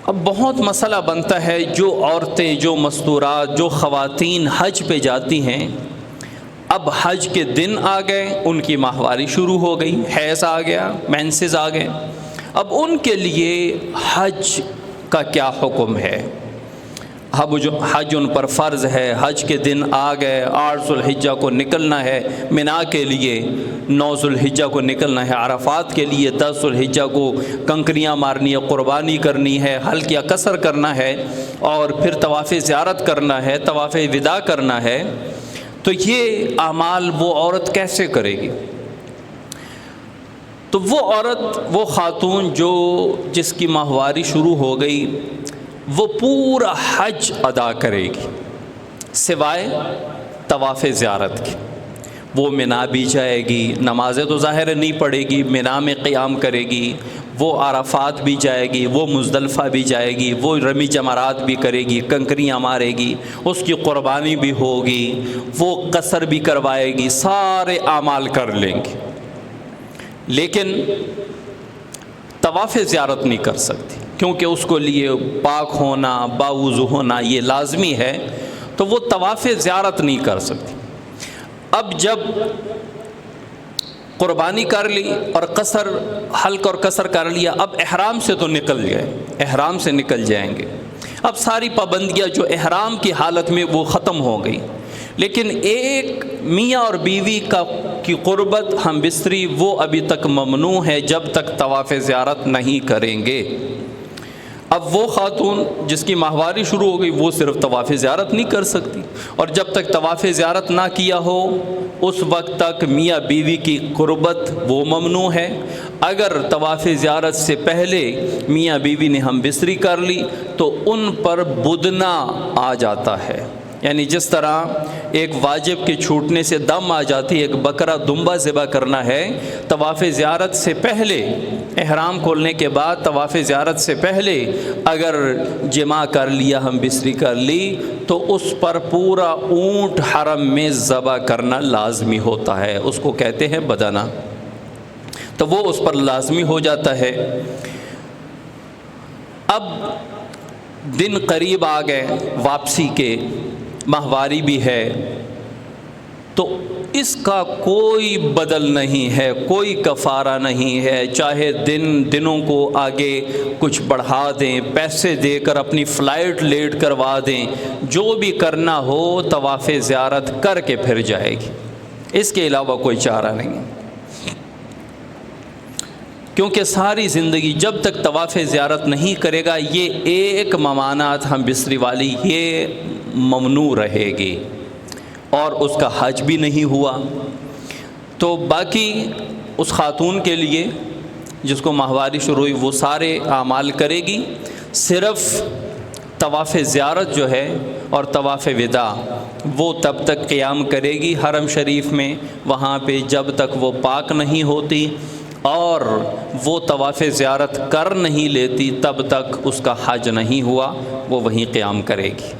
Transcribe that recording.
اب بہت مسئلہ بنتا ہے، جو عورتیں، جو مستورات، جو خواتین حج پہ جاتی ہیں، اب حج کے دن آ گئے، ان کی ماہواری شروع ہو گئی، حیض آ گیا، مینسز آ گئے، اب ان کے لیے حج کا کیا حکم ہے؟ اب جو حج ان پر فرض ہے، حج کے دن آ گئے، 8 ذو الحجہ کو نکلنا ہے منا کے لیے، 9 ذو الحجہ کو نکلنا ہے عرفات کے لیے، 10 ذو الحجہ کو کنکریاں مارنی ہے، قربانی کرنی ہے، حلق یا قصر کرنا ہے، اور پھر طواف زیارت کرنا ہے، طواف وداع کرنا ہے، تو یہ اعمال وہ عورت کیسے کرے گی؟ تو وہ عورت، وہ خاتون جس کی ماہواری شروع ہو گئی، وہ پورا حج ادا کرے گی سوائے طواف زیارت کی۔ وہ منا بھی جائے گی، نمازیں تو ظاہر نہیں پڑھے گی، منا میں قیام کرے گی، وہ عرفات بھی جائے گی، وہ مزدلفہ بھی جائے گی، وہ رمی جمرات بھی کرے گی، کنکریاں مارے گی، اس کی قربانی بھی ہوگی، وہ قصر بھی کروائے گی، سارے اعمال کر لیں گی، لیکن طواف زیارت نہیں کر سکتی، کیونکہ اس کو لیے پاک ہونا، باوضو ہونا یہ لازمی ہے، تو وہ طواف زیارت نہیں کر سکتی۔ اب جب قربانی کر لی اور قصر، حلق اور قصر کر لیا، اب احرام سے تو نکل گئے، احرام سے نکل جائیں گے، اب ساری پابندیاں جو احرام کی حالت میں وہ ختم ہو گئی، لیکن ایک میاں اور بیوی کی قربت ہم بستری وہ ابھی تک ممنوع ہے جب تک طواف زیارت نہیں کریں گے۔ اب وہ خاتون جس کی ماہواری شروع ہو گئی، وہ صرف طواف زیارت نہیں کر سکتی، اور جب تک طواف زیارت نہ کیا ہو اس وقت تک میاں بیوی کی قربت وہ ممنوع ہے۔ اگر طواف زیارت سے پہلے میاں بیوی نے ہم بستری کر لی تو ان پر بدنا آ جاتا ہے، یعنی جس طرح ایک واجب کے چھوٹنے سے دم آ جاتی ہے، ایک بکرا دمبا ذبح کرنا ہے، طواف زیارت سے پہلے، احرام کھولنے کے بعد طواف زیارت سے پہلے اگر جماع کر لیا، ہم بستری کر لی، تو اس پر پورا اونٹ حرم میں ذبح کرنا لازمی ہوتا ہے، اس کو کہتے ہیں بدنہ، تو وہ اس پر لازمی ہو جاتا ہے۔ اب دن قریب آ گئے واپسی کے، ماہواری بھی ہے، تو اس کا کوئی بدل نہیں ہے، کوئی کفارہ نہیں ہے، چاہے دنوں کو آگے کچھ بڑھا دیں، پیسے دے کر اپنی فلائٹ لیٹ کروا دیں، جو بھی کرنا ہو طواف زیارت کر کے پھر جائے گی، اس کے علاوہ کوئی چارہ نہیں ہے، کیونکہ ساری زندگی جب تک طواف زیارت نہیں کرے گا یہ ایک ممانعت ہم بستری والی یہ ممنوع رہے گی، اور اس کا حج بھی نہیں ہوا۔ تو باقی اس خاتون کے لیے جس کو ماہواری شروع ہوئی وہ سارے اعمال کرے گی، صرف طواف زیارت جو ہے اور طواف وداع وہ تب تک قیام کرے گی حرم شریف میں، وہاں پہ جب تک وہ پاک نہیں ہوتی اور وہ طواف زیارت کر نہیں لیتی تب تک اس کا حج نہیں ہوا، وہ وہیں قیام کرے گی۔